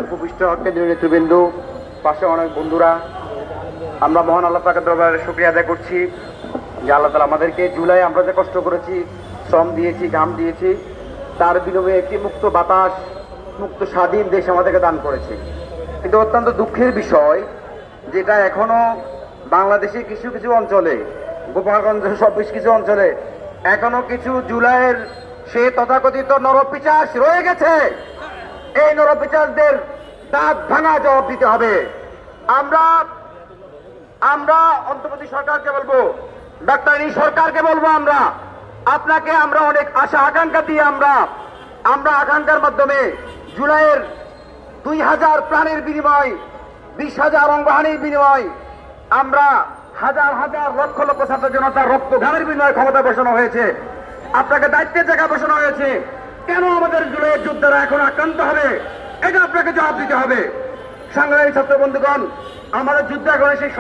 উপবিষ্ট কেন্দ্রীয় নেতৃবৃন্দ, পাশে অনেক বন্ধুরা, আমরা মহান আল্লাহ পাকের দরবারে শুকরিয়া আদায় করছি যে আল্লাহ তাআলা আমাদেরকে জুলাই আমরা যে কষ্ট করেছি, শ্রম দিয়েছি, ঘাম দিয়েছি, তার বিনিময়ে একটি মুক্ত বাতাস, মুক্ত স্বাধীন দেশ আমাদেরকে দান করেছে। কিন্তু অত্যন্ত দুঃখের বিষয়, যেটা এখনো বাংলাদেশের কিছু কিছু অঞ্চলে, গোপালগঞ্জ সব বেশ কিছু অঞ্চলে এখনো কিছু জুলাইয়ের সে তথাকথিত নরপিচাস রয়ে গেছে। এই নরপিচাসদের দাঁত ভাঙা জবাব দিতে হবে। আমরা অন্তর্বর্তী সরকারকে বলবো, ডাক্তার এই সরকারকে বলবো, আপনাকে আমরা অনেক আশা আকাঙ্ক্ষা দিয়ে আমরা আকাঙ্ক্ষার মাধ্যমে জুলাইয়ের 2000 প্রাণের বিনিময়, 20,000 অঙ্গহানির বিনিময়, আমরা হাজার হাজার লক্ষ লক্ষ ছাত্র জনতার রক্ত ঘামের বিনিময়ে ক্ষমতা বসানো হয়েছে, আপনাকে দায়িত্বের জায়গা বসানো হয়েছে। কেন আমাদের জুলাইয়ের যোদ্ধারা এখন আক্রান্ত হবে? এটা আপনাকে জবাব দিতে হবে। সংগ্রামী ছাত্র বন্ধুগণ, আমাদের যুদ্ধ এখন সেই